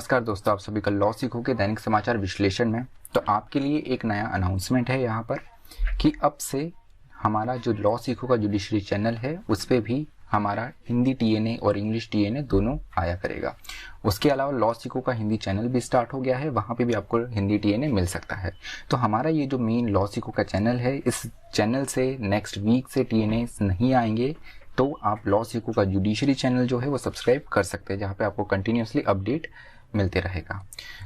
नमस्कार दोस्तों, आप सभी का लॉ सीखो के दैनिक समाचार विश्लेषण में। तो आपके लिए एक नया अनाउंसमेंट है यहाँ पर कि अब से हमारा जो लॉ सीखो का जुडिशरी चैनल है उस पर भी हमारा हिंदी टीएनए और इंग्लिश टीएनए दोनों आया करेगा। उसके अलावा लॉ सीखो का हिंदी चैनल भी स्टार्ट हो गया है, वहाँ पे भी आपको हिंदी टीएनए मिल सकता है। तो हमारा ये जो मेन लॉ सीखो का चैनल है, इस चैनल से नेक्स्ट वीक से टीएनए नहीं आएंगे, तो आप लॉ सीखो का जुडिशरी चैनल जो है वो सब्सक्राइब कर सकते हैं, जहाँ पे आपको कंटिन्यूसली अपडेट मिलते रहेगा।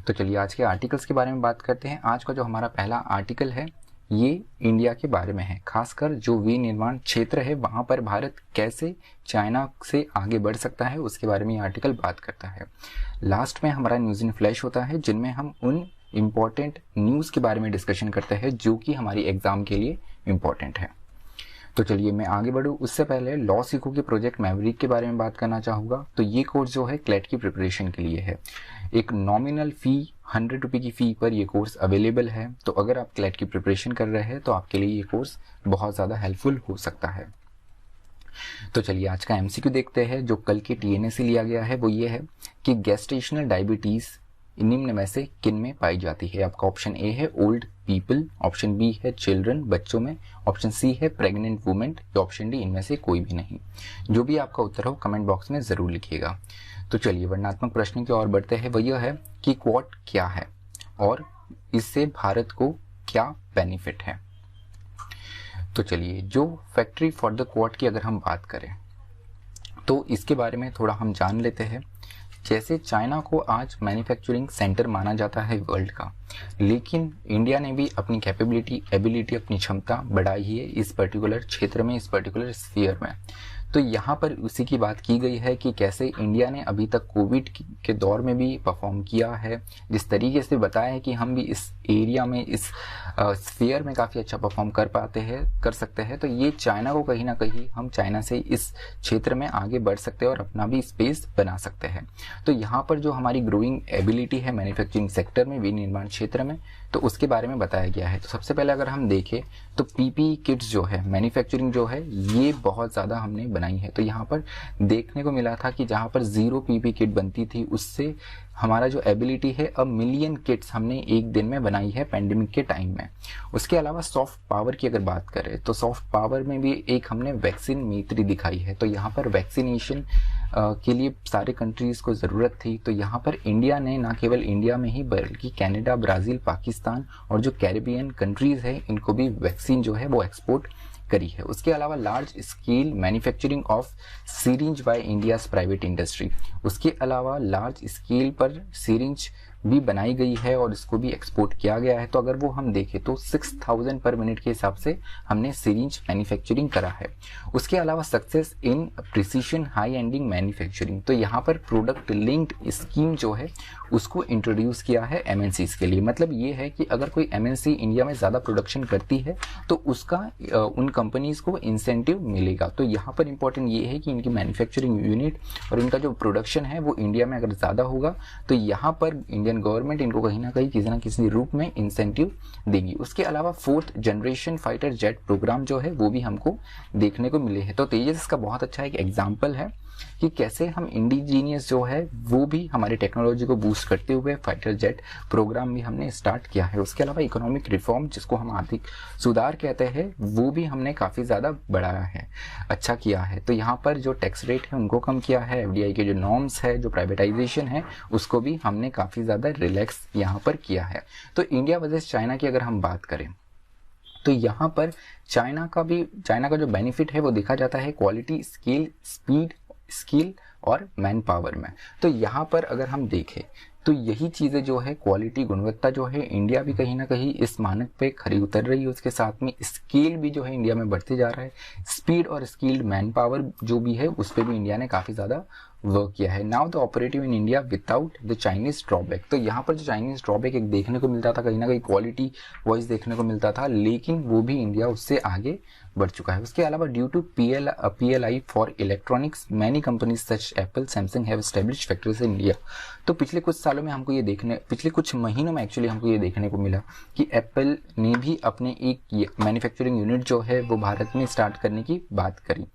तो चलिए आज के आर्टिकल्स के बारे में बात करते हैं। आज का जो हमारा पहला आर्टिकल है ये इंडिया के बारे में है, खासकर जो विनिर्माण क्षेत्र है वहाँ पर भारत कैसे चाइना से आगे बढ़ सकता है उसके बारे में ये आर्टिकल बात करता है। लास्ट में हमारा न्यूज़ इन फ्लैश होता है जिनमें हम उन इम्पॉर्टेंट न्यूज़ के बारे में डिस्कशन करते हैं जो कि हमारी एग्जाम के लिए इम्पॉर्टेंट है। तो चलिए मैं आगे बढ़ूँ उससे पहले लॉ सीखो के प्रोजेक्ट मैवरिक के बारे में बात करना चाहूँगा। तो ये कोर्स जो है क्लेट की प्रिपरेशन के लिए है। एक नॉमिनल फ़ी 100 रुपये की फ़ी पर ये कोर्स अवेलेबल है। तो अगर आप क्लेट की प्रिपरेशन कर रहे हैं तो आपके लिए ये कोर्स बहुत ज़्यादा हेल्पफुल हो सकता है। तो चलिए आज का एमसीक्यू देखते हैं जो कल के टीएनए से लिया गया है। वो ये है कि गेस्टेशनल डायबिटीज़ निम्न में से किन में पाई जाती है। आपका ऑप्शन ए है ओल्ड पीपल, ऑप्शन बी है चिल्ड्रन बच्चों में, ऑप्शन सी है प्रेग्नेंट वुमेन, या ऑप्शन डी इनमें से कोई भी नहीं। जो भी आपका उत्तर हो कमेंट बॉक्स में जरूर लिखिएगा। तो चलिए वर्णनात्मक प्रश्न की ओर बढ़ते हैं। वह यह है कि क्वाड क्या है और इससे भारत को क्या बेनिफिट है। तो चलिए जो फैक्ट्री फॉर द क्वाड की अगर हम बात करें तो इसके बारे में थोड़ा हम जान लेते हैं। जैसे चाइना को आज मैन्युफैक्चरिंग सेंटर माना जाता है वर्ल्ड का, लेकिन इंडिया ने भी अपनी एबिलिटी अपनी क्षमता बढ़ाई है इस पर्टिकुलर क्षेत्र में, इस पर्टिकुलर स्फीयर में। तो यहाँ पर उसी की बात की गई है कि कैसे इंडिया ने अभी तक कोविड के दौर में भी परफॉर्म किया है, जिस तरीके से बताया है कि हम भी इस एरिया में, इस स्फीयर में काफ़ी अच्छा परफॉर्म कर सकते हैं। तो ये चाइना को कहीं ना कहीं हम चाइना से इस क्षेत्र में आगे बढ़ सकते हैं और अपना भी स्पेस बना सकते हैं। तो यहाँ पर जो हमारी ग्रोइंग एबिलिटी है मैन्युफैक्चरिंग सेक्टर में, विनिर्माण क्षेत्र में, तो उसके बारे में बताया गया है। तो सबसे पहले अगर हम देखें तो पीपीई किट्स जो है, मैन्युफैक्चरिंग जो है, ये बहुत ज़्यादा हमने बनाई है। तो यहाँ पर देखने को मिला था कि जहाँ पर 0 पीपीई किट बनती थी उससे हमारा जो एबिलिटी है अब मिलियन किट्स हमने एक दिन में बनाई है पैंडेमिक के टाइम में। उसके अलावा सॉफ्ट पावर की अगर बात करें तो सॉफ्ट पावर में भी एक हमने वैक्सीन मैत्री दिखाई है। तो यहाँ पर वैक्सीनेशन के लिए सारे कंट्रीज को ज़रूरत थी। तो यहाँ पर इंडिया ने ना केवल इंडिया में ही बल्कि कनाडा, ब्राज़ील, पाकिस्तान और जो कैरिबियन कंट्रीज़ है इनको भी वैक्सीन जो है वो एक्सपोर्ट करी है। उसके अलावा large scale manufacturing of syringe by India's private industry, उसके अलावा लार्ज स्केल पर सीरिंज भी बनाई गई है और इसको भी एक्सपोर्ट किया गया है। तो अगर वो हम देखें तो 6000 पर मिनट के हिसाब से हमने सीरिंज मैन्युफैक्चरिंग करा है। उसके अलावा success in precision high ending manufacturing, तो यहाँ पर प्रोडक्ट लिंक्ड स्कीम जो है उसको इंट्रोड्यूस किया है एमएनसीज के लिए। मतलब ये है कि अगर कोई एमएनसी इंडिया में ज़्यादा प्रोडक्शन करती है तो उसका उन कंपनीज को इंसेंटिव मिलेगा। तो यहाँ पर इंपॉर्टेंट ये है कि इनकी मैन्युफैक्चरिंग यूनिट और इनका जो प्रोडक्शन है वो इंडिया में अगर ज़्यादा होगा तो यहाँ पर इंडियन गवर्नमेंट इनको कहीं ना कहीं किसी ना किसी रूप में इंसेंटिव देगी। उसके अलावा 4th generation fighter jet programme जो है वो भी हमको देखने को मिले हैं। तो तेजस इसका बहुत अच्छा एक एग्जाम्पल है कि कैसे हम इंडिजीनियस जो है वो भी हमारी टेक्नोलॉजी को बूस्ट करते हुए फाइटर जेट प्रोग्राम भी हमने स्टार्ट किया है। उसके अलावा इकोनॉमिक रिफॉर्म जिसको हम आर्थिक सुधार कहते हैं वो भी हमने काफ़ी ज़्यादा बढ़ाया है, अच्छा किया है। तो यहाँ पर जो टैक्स रेट है उनको कम किया है, एफडीआई के जो नॉर्म्स है, जो प्राइवेटाइजेशन है उसको भी हमने काफ़ी ज़्यादा रिलैक्स यहाँ पर किया है। तो इंडिया वर्सेस चाइना की अगर हम बात करें तो यहाँ पर चाइना का जो बेनिफिट है वो देखा जाता है क्वालिटी, स्केल, स्पीड, स्किल और मैन पावर में। तो यहाँ पर अगर हम देखें तो यही चीज़ें जो है क्वालिटी, गुणवत्ता जो है इंडिया भी कहीं ना कहीं इस मानक पे खरी उतर रही है। उसके साथ में स्केल भी जो है इंडिया में बढ़ते जा रहा है, स्पीड और स्किल्ड मैन पावर जो भी है उस पर भी इंडिया ने काफ़ी ज़्यादा वर्क किया है। Now the operative in India without the Chinese drawback, तो यहाँ पर जो चाइनीज ड्रॉबैक एक देखने को मिलता था, कहीं ना कहीं क्वालिटी वाइज देखने को मिलता था, लेकिन वो भी इंडिया उससे आगे बढ़ चुका है। उसके अलावा due to PLI for electronics many companies such Apple, Samsung have established factories in India. तो पिछले कुछ महीनों में एक्चुअली हमको ये देखने को मिला कि एप्पल ने भी अपने एक मैन्युफैक्चरिंग यूनिट जो है वो भारत में स्टार्ट करने की बात करी।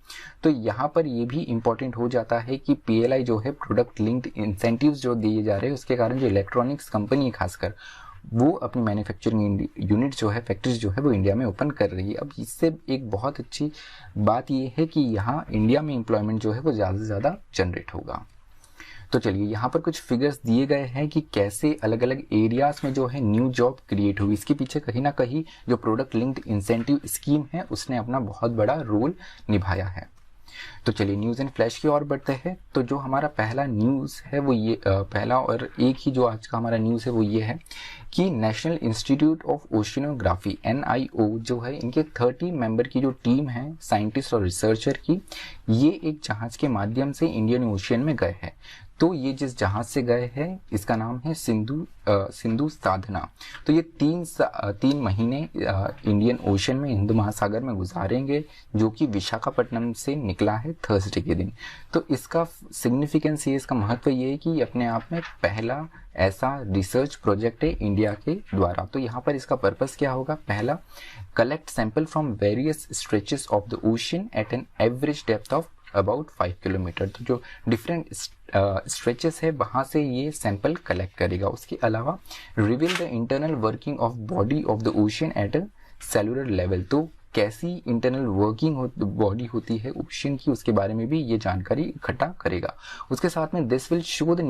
तो यहाँ पर ये भी इम्पोर्टेंट हो जाता है कि PLI जो है, प्रोडक्ट लिंक्ड इंसेंटिव्स जो दिए जा रहे हैं, उसके कारण जो इलेक्ट्रॉनिक्स कंपनी है खासकर, वो अपनी मैन्युफैक्चरिंग यूनिट जो है, फैक्ट्रीज जो है वो इंडिया में ओपन कर रही है। अब इससे एक बहुत अच्छी बात ये है कि यहाँ इंडिया में एम्प्लॉयमेंट जो है वो ज़्यादा से ज़्यादा जनरेट होगा। तो चलिए यहाँ पर कुछ फिगर्स दिए गए हैं कि कैसे अलग अलग एरियाज में जो है न्यू जॉब क्रिएट हुई। इसके पीछे कहीं ना कहीं जो प्रोडक्ट लिंक्ड इंसेंटिव स्कीम है उसने अपना बहुत बड़ा रोल निभाया है। तो चलिए न्यूज़ एंड फ्लैश की ओर बढ़ते हैं। तो जो हमारा पहला न्यूज़ है वो ये पहला और एक ही जो आज का हमारा न्यूज़ है वो ये है कि national institute of oceanography NIO जो है, इनके 30 मेंबर की जो टीम है साइंटिस्ट और रिसर्चर की, ये एक जहाज के माध्यम से इंडियन ओशियन में गए हैं। तो ये जिस जहाज से गए हैं इसका नाम है सिंधु साधना। तो ये 3 महीने इंडियन ओशन में, हिंद महासागर में गुजारेंगे, जो कि विशाखापट्टनम से निकला है थर्सडे के दिन। तो इसका सिग्निफिकेंस ये, इसका महत्व ये है कि ये अपने आप में पहला ऐसा रिसर्च प्रोजेक्ट है इंडिया के द्वारा। तो यहाँ पर इसका पर्पस क्या होगा? पहला, collect sample from various stretches of the ocean at an average depth of about 5 kilometre. तो जो डिफरेंट स्ट्रेचेस है वहाँ से ये सैंपल कलेक्ट करेगा। उसके अलावा reveal the internal working of body of the ocean at a cellular level. तो कैसी इंटरनल वर्किंग बॉडी होती है ओशन की, उसके बारे में भी ये जानकारी इकट्ठा करेगा। उसके साथ में this will show the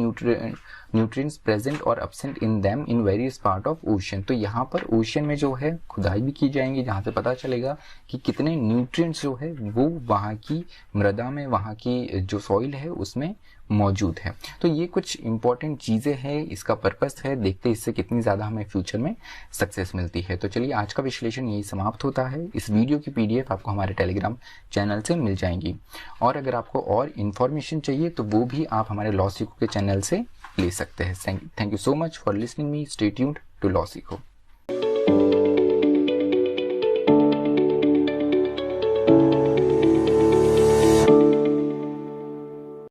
nutrients present और absent in them in various part of ocean. तो यहाँ पर ओशन में जो है खुदाई भी की जाएंगी, जहाँ से पता चलेगा कि कितने न्यूट्रिएंट्स जो है वो वहाँ की मृदा में, वहाँ की जो सॉइल है उसमें मौजूद है। तो ये कुछ इंपॉर्टेंट चीज़ें हैं, इसका पर्पस है, देखते इससे कितनी ज़्यादा हमें फ्यूचर में सक्सेस मिलती है। तो चलिए आज का विश्लेषण यही समाप्त होता है। इस वीडियो की PDF आपको हमारे टेलीग्राम चैनल से मिल जाएंगी, और अगर आपको और इन्फॉर्मेशन चाहिए तो वो भी आप हमारे लॉ सीखो के चैनल से ले सकते हैं। Thank you so much for listening me. Stay tuned to law सीखो।